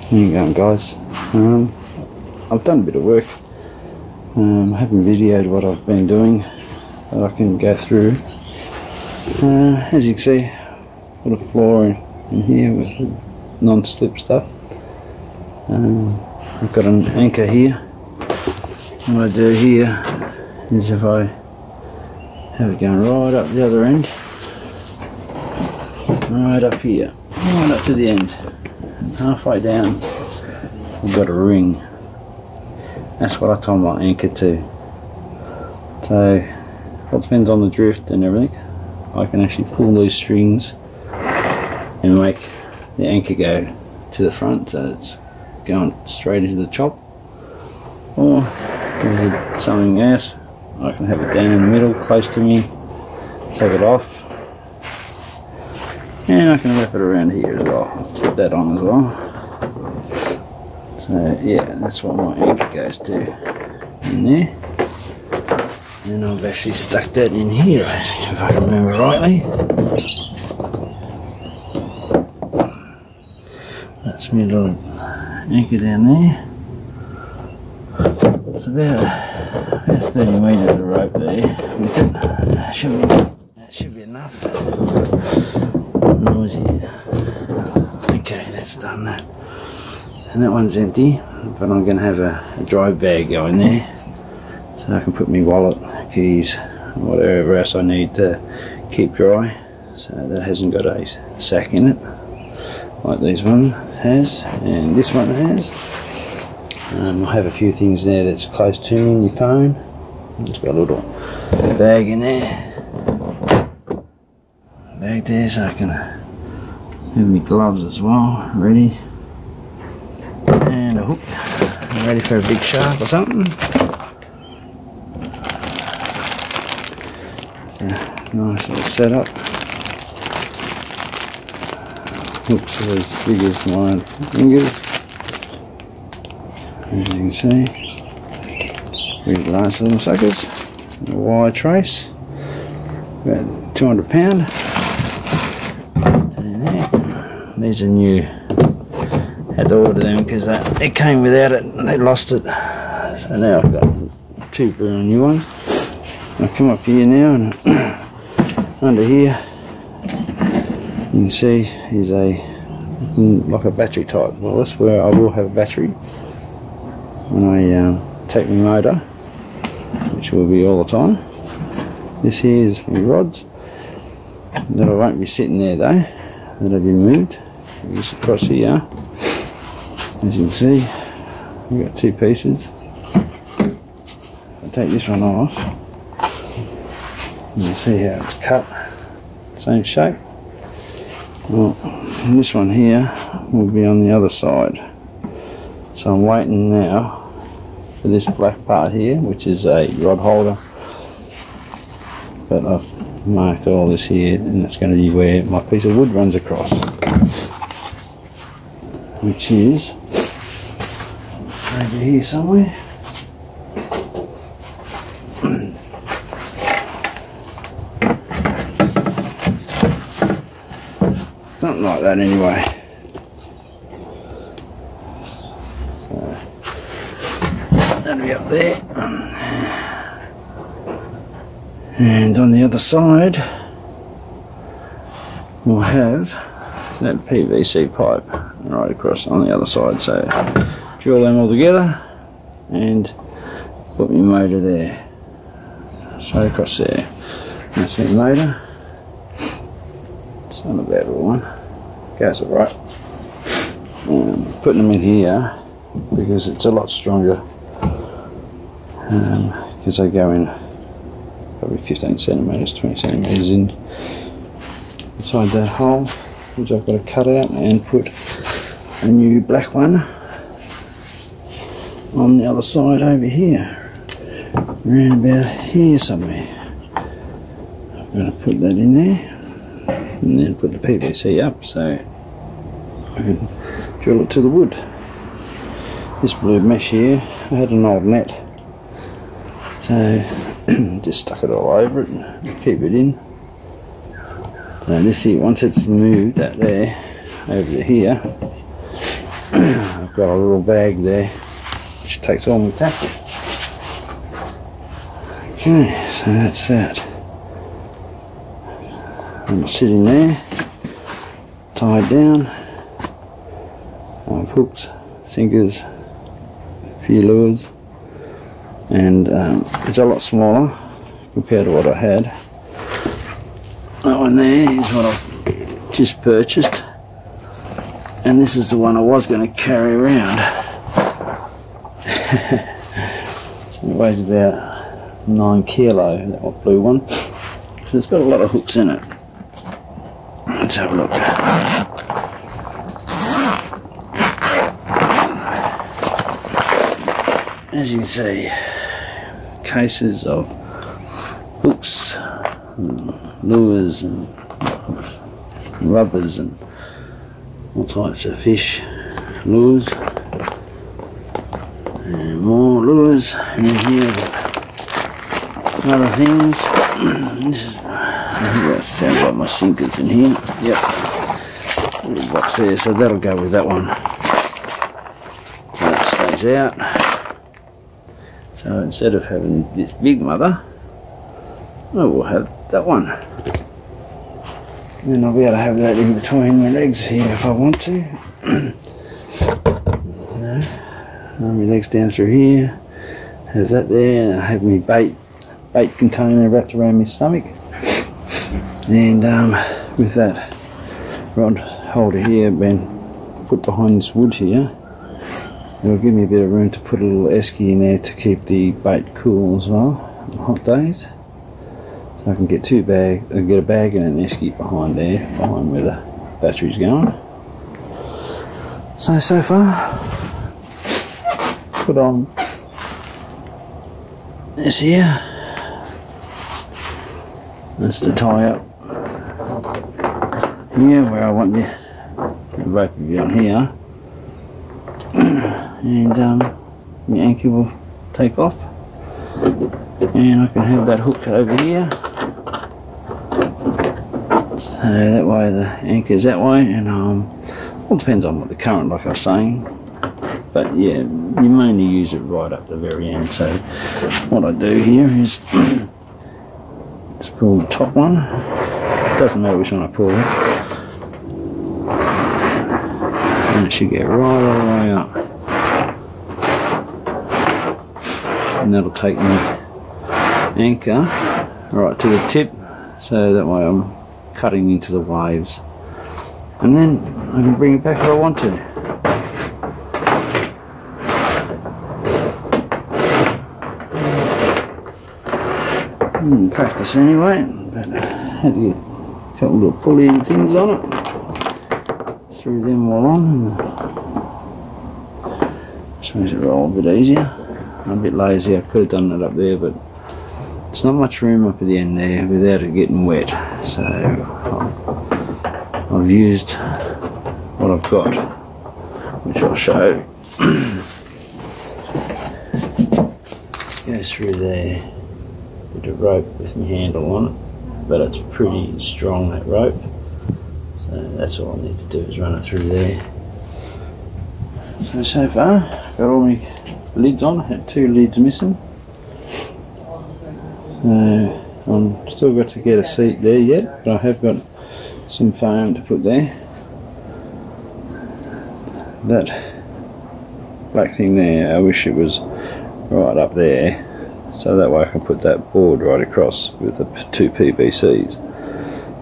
There you go, guys. I've done a bit of work. I haven't videoed what I've been doing, but I can go through. As you can see, put a floor in here with non-slip stuff. I've got an anchor here. What I do here is if I have it going right up the other end, right up here, right up to the end, halfway down, I've got a ring. That's what I tie my anchor to. So it depends on the drift and everything. I can actually pull these strings and make the anchor go to the front, so it's going straight into the chop. Or if there's something else, I can have it down in the middle, close to me, take it off, and I can wrap it around here as well. I'll put that on as well. So yeah, that's what my anchor goes to, in there. And I've actually stuck that in here, if I remember rightly. That's my little anchor down there. It's about 30 metres of rope there with it. That should be enough. Noisy. Okay, that's done that. And that one's empty, but I'm going to have a dry bag going there, so I can put my wallet, keys, whatever else I need to keep dry, so that hasn't got a sack in it like this one has and this one has. I have a few things there that's close to me, my phone. It's got a little bag in there, so I can have my gloves as well ready, and a hook. I'm ready for a big shark or something. Nice little setup. Hooks are as big as my fingers, as you can see. Really large little suckers. A wire trace, about 200 pound. And there. These are new. Had to order them because it came without it. They lost it. So now I've got two brand new ones. I'll come up here now, and under here you can see is like a battery type. Well, that's where I will have a battery when I take my motor, which will be all the time. This here is my rods that I won't be sitting there though, that'll be moved. Just across here, as you can see, we've got two pieces. I'll take this one off. You can see how it's cut, same shape. Well, this one here will be on the other side. So I'm waiting now for this black part here, which is a rod holder. But I've marked all this here, and it's going to be where my piece of wood runs across, which is over here somewhere. Something like that anyway. So that'll be up there. And on the other side we'll have that PVC pipe right across on the other side. So drill them all together and put my motor there. Straight across there. That's my motor. It's not a bad little one. Goes alright. Putting them in here because it's a lot stronger, because they go in probably 15 centimetres, 20 centimetres inside that hole, which I've got to cut out and put a new black one on the other side over here, around about here somewhere. I've got to put that in there and then put the PVC up so I can drill it to the wood. This blue mesh here, I had an old net, so just stuck it all over it and keep it in. So this here, once it's moved that there over to here, I've got a little bag there which takes all my tackle. Okay, so that's that. I'm sitting there, tied down. I have hooks, sinkers, a few lures, and it's a lot smaller compared to what I had. That one there is what I've just purchased, and this is the one I was going to carry around. It weighs about 9 kilo, that blue one, so it's got a lot of hooks in it. Let's have a look. As you can see, cases of hooks, lures and rubbers and all types of fish lures, and more lures, and then here other things. This is, I think that sounds like my sinkers in here. Yep, little box there, so that'll go with that one. So that stays out. So instead of having this big mother, I will have that one. And then I'll be able to have that in between my legs here if I want to. Run my legs down through here, have that there, and I have my bait container wrapped around my stomach. And with that rod holder here been put behind this wood here, it'll give me a bit of room to put a little esky in there to keep the bait cool as well on hot days. So I can get get a bag and an esky behind there, behind where the battery's going. So far, put on this here. That's the tie up here where I want the rope to be on here. And the anchor will take off, and I can have that hook over here, so that way the anchor's that way, and well, depends on what the current, like I was saying, but yeah, you mainly use it right up the very end. So what I do here is just pull the top one. It doesn't matter which one I pull, and it should get right all the way up. And that'll take my anchor right to the tip, so that way I'm cutting into the waves, and then I can bring it back if I want to. Practice anyway, but I had to get a couple of little pulley things on it, threw them all on, which makes it roll a bit easier. I'm a bit lazy, I could have done that up there, but there's not much room up at the end there without it getting wet, so I've used what I've got, which I'll show. Goes through there with the rope with my handle on it, but it's pretty strong, that rope, so that's all I need to do is run it through there. So far, got all my lids on. I had 2 lids missing, so I'm still got to get a seat there yet, but I have got some foam to put there. That black thing there, I wish it was right up there, so that way I can put that board right across with the 2 PVCs.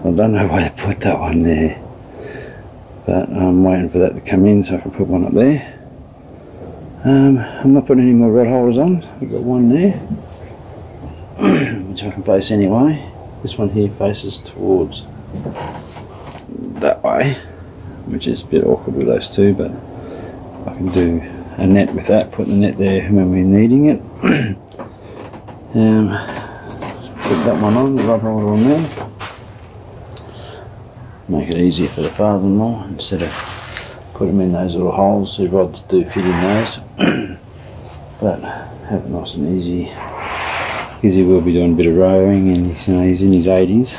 I don't know why I put that one there, but I'm waiting for that to come in so I can put one up there. I'm not putting any more rod holders on. I've got one there, which I can face anyway. This one here faces towards that way, which is a bit awkward with those two, but I can do a net with that, put the net there when we're needing it. Put that one on, the rod holder on there. Make it easier for the father-in-law, instead of put them in those little holes. The rods do fit in those, but have it nice and easy, because he will be doing a bit of rowing, and he's in his 80s.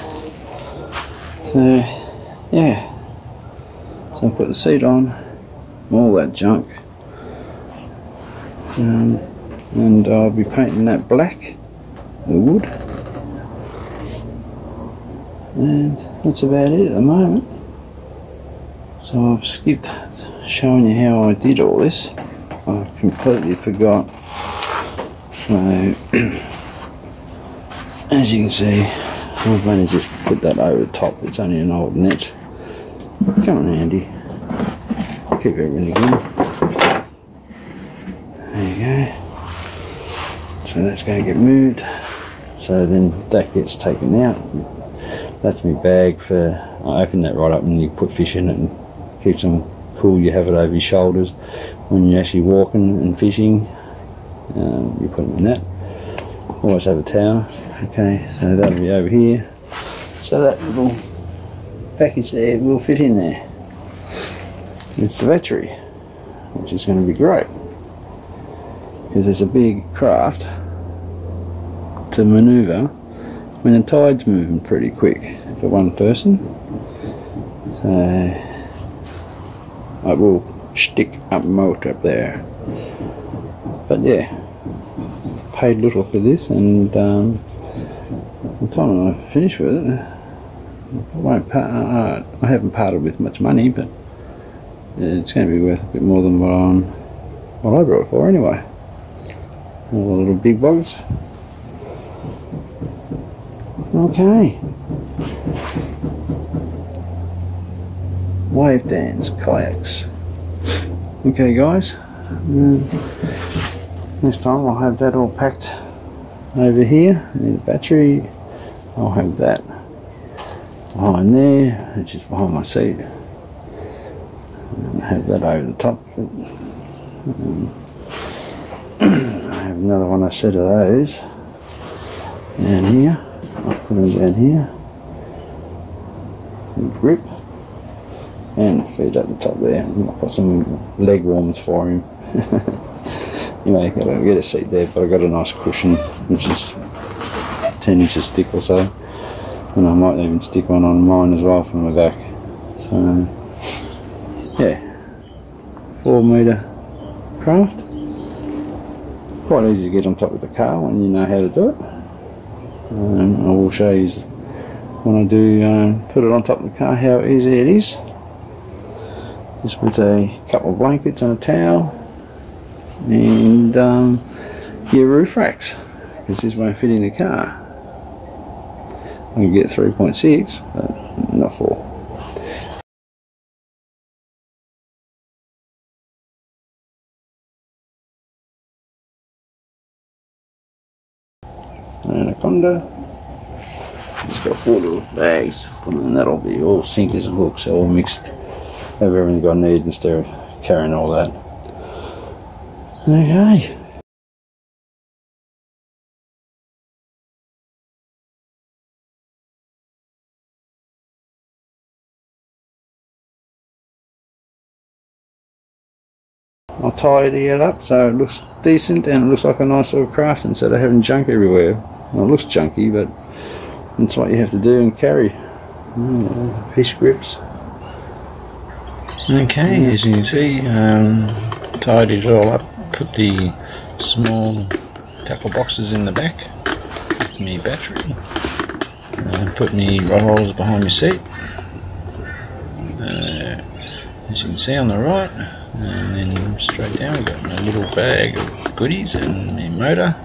So yeah, so I put the seat on, all that junk, and I'll be painting that black, the wood, and that's about it at the moment. So I've skipped showing you how I did all this. I completely forgot. So as you can see, I've only just put that over the top. It's only an old net. Come on, handy. Keep everything going. There you go. So that's going to get moved. So then that gets taken out. That's my bag for. I open that right up and you put fish in it and keeps them cool. You have it over your shoulders when you're actually walking and fishing. You put them in that. Always have a towel. Okay, so that'll be over here. So that little package there will fit in there. It's the battery, which is going to be great because it's a big craft to manoeuvre when the tide's moving pretty quick for one person. So I will stick a motor up there. But yeah, paid little for this, and by the time I finish with it, I haven't parted with much money, but it's going to be worth a bit more than what I brought it for anyway. All the little big bugs. Okay. Wave dance kayaks. Okay guys, next time I'll have that all packed over here. The battery, I'll have that behind there, which is behind my seat. I'll have that over the top. I have another one, a set of those down here. I'll put them down here. Grip. And feed at the top there. I've got some leg warmers for him. Anyway, gotta get a seat there, but I've got a nice cushion, which is 10 inches thick or so. And I might even stick one on mine as well from the back. So, yeah. 4 metre craft. Quite easy to get on top of the car when you know how to do it. I will show you when I do put it on top of the car how easy it is. Just with a couple of blankets and a towel and your roof racks, because this won't fit in the car. I can get 3.6 but not 4. Anaconda. It's got 4 little bags, and that'll be all sinkers and hooks, all mixed. Have everything I need instead of carrying all that. Okay. I'll tidy it up so it looks decent and it looks like a nice little craft instead of having junk everywhere. Well, it looks junky, but that's what you have to do and carry. Fish grips. Okay, as you can see, tidied it all up, put the small tackle boxes in the back, put me battery, put me rod holders behind my seat, as you can see on the right, and then straight down we've got my little bag of goodies and my motor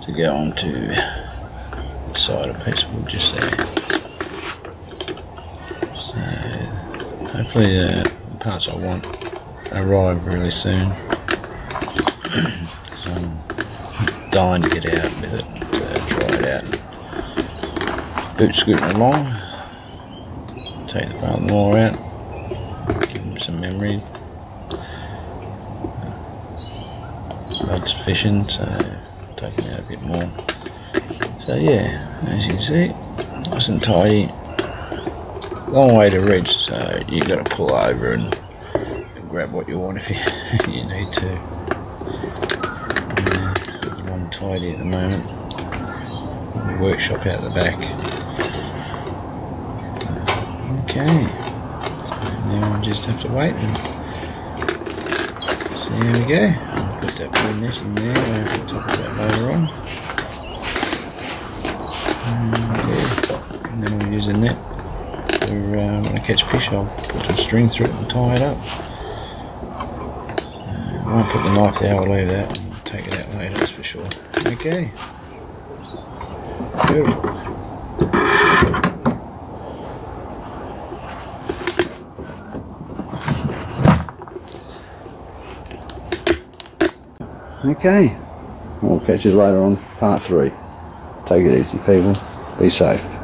to go onto the side of piece of wood just there. Hopefully the parts I want arrive really soon, because I'm dying to get out with it, try it out. Boot scooting along, take the father-in-law out, give him some memory. Rod's fishing, so taking out a bit more. So yeah, as you can see, nice and tidy. Long way to reach, so you got to pull over and grab what you want if you need to. Got the one tidy at the moment. The workshop out the back. Okay, so now I just have to wait and see how we go. I'll put that blue net in there. I'll have to top that later on. And then we'll use a net for when I catch fish. I'll put some string through it and tie it up. I won't put the knife there, I'll leave that and take it out later, that's for sure. Okay. Beautiful. Okay. We'll catch you later on part 3. Take it easy, people. Be safe.